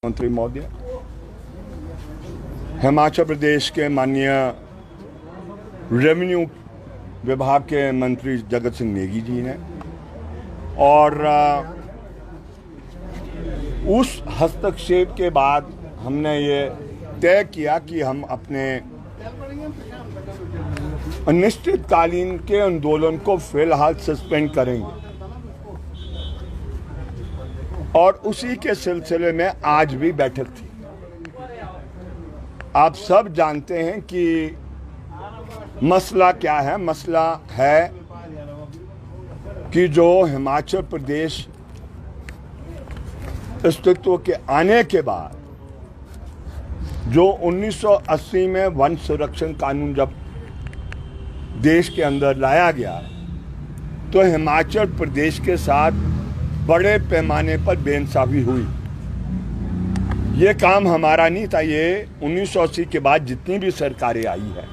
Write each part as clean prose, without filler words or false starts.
मंत्री महोदय, हिमाचल प्रदेश के माननीय रेवेन्यू विभाग के मंत्री जगत सिंह नेगी जी ने और उस हस्तक्षेप के बाद हमने ये तय किया कि हम अपने अनिश्चितकालीन के आंदोलन को फिलहाल सस्पेंड करेंगे और उसी के सिलसिले में आज भी बैठक थी। आप सब जानते हैं कि मसला क्या है। मसला है कि जो हिमाचल प्रदेश अस्तित्व के आने के बाद जो 1980 में वन संरक्षण कानून जब देश के अंदर लाया गया तो हिमाचल प्रदेश के साथ बड़े पैमाने पर बेइंसाफी हुई। ये काम हमारा नहीं था। ये 1980 के बाद जितनी भी सरकारें आई है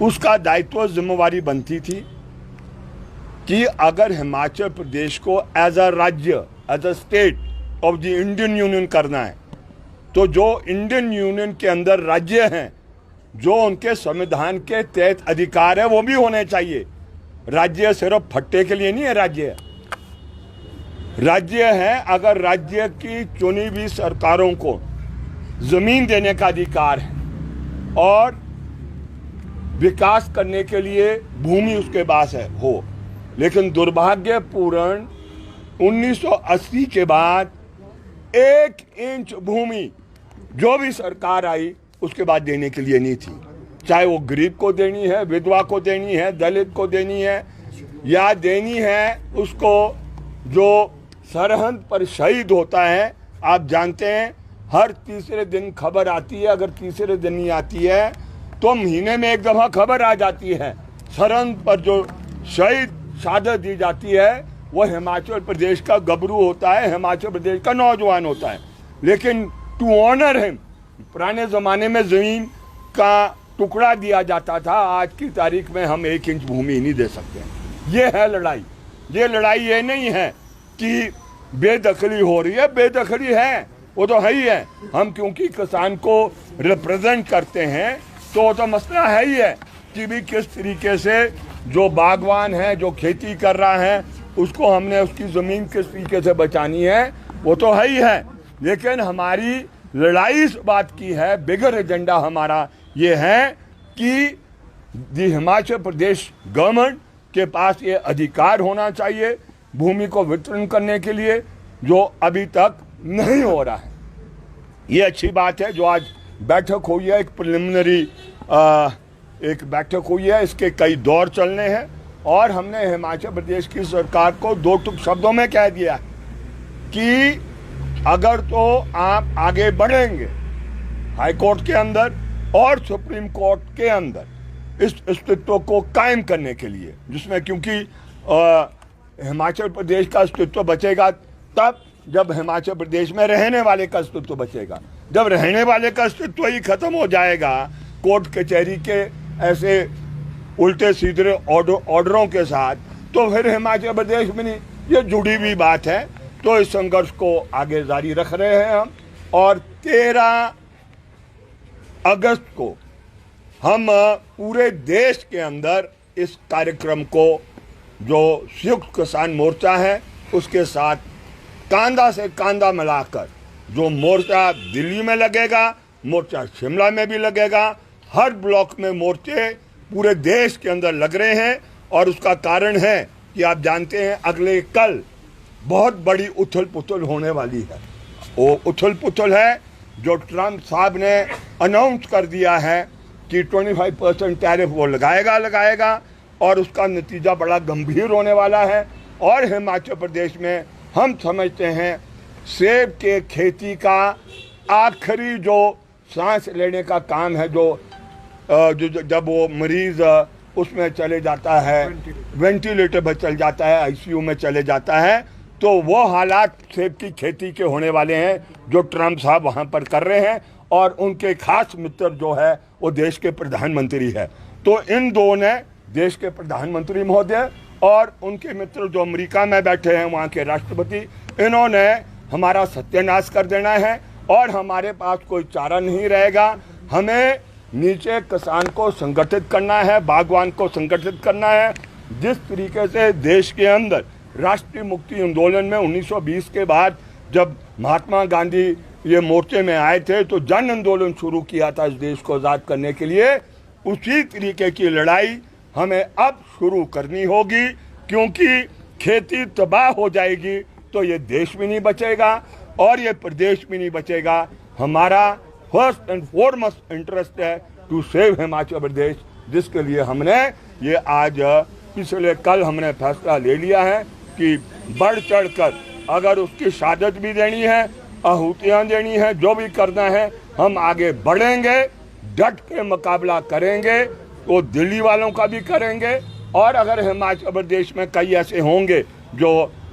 उसका दायित्व जिम्मेवारी बनती थी कि अगर हिमाचल प्रदेश को एज अ राज्य, as a state of the Indian union करना है तो जो इंडियन यूनियन के अंदर राज्य हैं, जो उनके संविधान के तहत अधिकार है वो भी होने चाहिए। राज्य सिर्फ फट्टे के लिए नहीं है। राज्य है अगर राज्य की चुनी हुई सरकारों को जमीन देने का अधिकार है और विकास करने के लिए भूमि उसके पास हो। लेकिन दुर्भाग्यपूर्ण 1980 के बाद 1 इंच भूमि जो भी सरकार आई उसके बाद देने के लिए नहीं थी। चाहे वो गरीब को देनी है, विधवा को देनी है, दलित को देनी है या देनी है उसको जो सरहद पर शहीद होता है। आप जानते हैं हर तीसरे दिन खबर आती है, अगर तीसरे दिन नहीं आती है तो महीने में एक दफा खबर आ जाती है। सरहद पर जो शहीद शहादत दी जाती है वो हिमाचल प्रदेश का गबरू होता है, हिमाचल प्रदेश का नौजवान होता है। लेकिन टू ऑनर हिम पुराने ज़माने में ज़मीन का टुकड़ा दिया जाता था। आज की तारीख में हम 1 इंच भूमि नहीं दे सकते। ये है लड़ाई। ये लड़ाई ये नहीं है कि बेदखली हो रही है। बेदखली है, वो तो है ही है। हम क्योंकि किसान को रिप्रेजेंट करते हैं तो वो तो मसला है ही है कि भी किस तरीके से जो बागवान है, जो खेती कर रहा है, उसको हमने उसकी ज़मीन किस तरीके से बचानी है, वो तो है ही है। लेकिन हमारी लड़ाई इस बात की है, बिगर एजेंडा हमारा ये है कि हिमाचल प्रदेश गवर्नमेंट के पास ये अधिकार होना चाहिए भूमि को वितरण करने के लिए, जो अभी तक नहीं हो रहा है। ये अच्छी बात है जो आज बैठक हुई है। एक प्रिलिमिनरी एक बैठक हुई है, इसके कई दौर चलने हैं और हमने हिमाचल प्रदेश की सरकार को 2 टुक शब्दों में कह दिया कि अगर तो आप आगे बढ़ेंगे हाई कोर्ट के अंदर और सुप्रीम कोर्ट के अंदर इस अस्तित्व को कायम करने के लिए, जिसमें क्योंकि हिमाचल प्रदेश का अस्तित्व बचेगा तब जब हिमाचल प्रदेश में रहने वाले का अस्तित्व बचेगा। जब रहने वाले का अस्तित्व ही खत्म हो जाएगा कोर्ट कचहरी के ऐसे उल्टे सीधे ऑर्डरों के साथ, तो फिर हिमाचल प्रदेश में नहीं। ये जुड़ी हुई बात है। तो इस संघर्ष को आगे जारी रख रहे हैं हम और 13 अगस्त को हम पूरे देश के अंदर इस कार्यक्रम को जो संयुक्त किसान मोर्चा है उसके साथ कांधा से कांधा मिलाकर जो मोर्चा दिल्ली में लगेगा, मोर्चा शिमला में भी लगेगा, हर ब्लॉक में मोर्चे पूरे देश के अंदर लग रहे हैं। और उसका कारण है कि आप जानते हैं अगले कल बहुत बड़ी उथल पुथल होने वाली है। वो उथल पुथल है जो ट्रंप साहब ने अनाउंस कर दिया है कि 25% टैरिफ वो लगाएगा और उसका नतीजा बड़ा गंभीर होने वाला है। और हिमाचल प्रदेश में हम समझते हैं सेब के खेती का आखिरी जो सांस लेने का काम है, जो जब वो मरीज़ उसमें चले जाता है, वेंटिलेटर पर चल जाता है, आईसीयू में चले जाता है, तो वो हालात सेब की खेती के होने वाले हैं जो ट्रंप साहब वहाँ पर कर रहे हैं। और उनके खास मित्र जो है वो देश के प्रधानमंत्री है। तो इन दो ने, देश के प्रधानमंत्री महोदय और उनके मित्र जो अमेरिका में बैठे हैं वहाँ के राष्ट्रपति, इन्होंने हमारा सत्यानाश कर देना है और हमारे पास कोई चारा नहीं रहेगा। हमें नीचे किसान को संगठित करना है, बागवान को संगठित करना है। जिस तरीके से देश के अंदर राष्ट्रीय मुक्ति आंदोलन में 1920 के बाद जब महात्मा गांधी ये मोर्चे में आए थे तो जन आंदोलन शुरू किया था इस देश को आज़ाद करने के लिए, उसी तरीके की लड़ाई हमें अब शुरू करनी होगी, क्योंकि खेती तबाह हो जाएगी तो ये देश भी नहीं बचेगा और ये प्रदेश भी नहीं बचेगा। हमारा फर्स्ट एंड फॉरमोस्ट इंटरेस्ट है टू सेव हिमाचल प्रदेश, जिसके लिए हमने ये आज पिछले कल हमने फैसला ले लिया है कि बढ़ चढ़कर अगर उसकी शहादत भी देनी है, आहुतियाँ देनी है, जो भी करना है हम आगे बढ़ेंगे, डट के मुकाबला करेंगे। वो दिल्ली वालों का भी करेंगे और अगर हिमाचल प्रदेश में कई ऐसे होंगे जो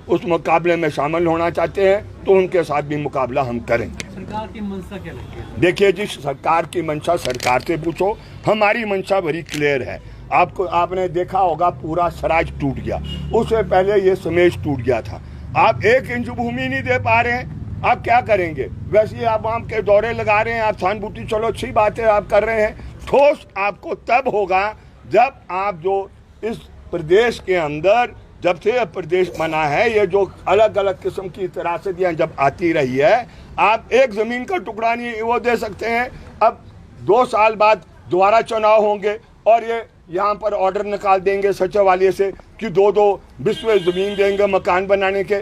उस मुकाबले में शामिल होना चाहते हैं तो उनके साथ भी मुकाबला हम करेंगे। सरकार की मंशा क्या लगती है? देखिए जी, सरकार की मंशा सरकार से पूछो, हमारी मंशा बड़ी क्लियर है। आपने देखा होगा पूरा स्वराज टूट गया, उससे पहले ये समेश टूट गया था। आप 1 इंच भूमि नहीं दे पा रहे हैं, आप क्या करेंगे? वैसे ही आप आम के दौरे लगा रहे हैं, आप सहानुभूति, चलो अच्छी बात है आप कर रहे हैं। ठोस आपको तब होगा जब आप जो इस प्रदेश के अंदर जब से यह प्रदेश बना है, ये जो अलग अलग किस्म की त्रासदियाँ जब आती रही है, आप एक ज़मीन का टुकड़ा नहीं वो दे सकते हैं। अब 2 साल बाद दोबारा चुनाव होंगे और ये यहाँ पर ऑर्डर निकाल देंगे सचिवालय से कि 2-2 विश्व ज़मीन देंगे मकान बनाने के।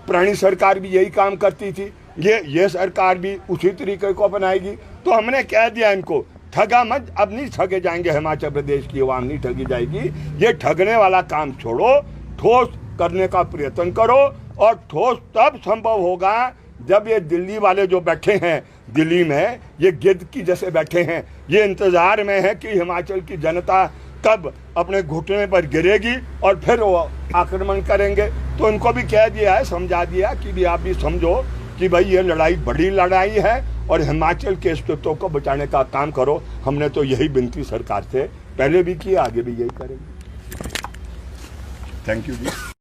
पुरानी सरकार भी यही काम करती थी, ये सरकार भी उसी तरीके को अपनाएगी। तो हमने कह दिया इनको, ठगा मत, अब नहीं ठगे जाएंगे, हिमाचल प्रदेश की आवाम नहीं ठगी जाएगी। ये ठगने वाला काम छोड़ो, ठोस करने का प्रयत्न करो और ठोस तब संभव होगा जब ये दिल्ली वाले जो बैठे हैं दिल्ली में, ये गिद्ध की जैसे बैठे हैं, ये इंतज़ार में है कि हिमाचल की जनता कब अपने घुटने पर गिरेगी और फिर वो आक्रमण करेंगे। तो इनको भी कह दिया है, समझा दिया कि भी आप भी समझो कि भाई ये लड़ाई बड़ी लड़ाई है और हिमाचल के अस्तित्व को बचाने का काम करो। हमने तो यही विनती सरकार से पहले भी की, आगे भी यही करेंगे। Thank you ji.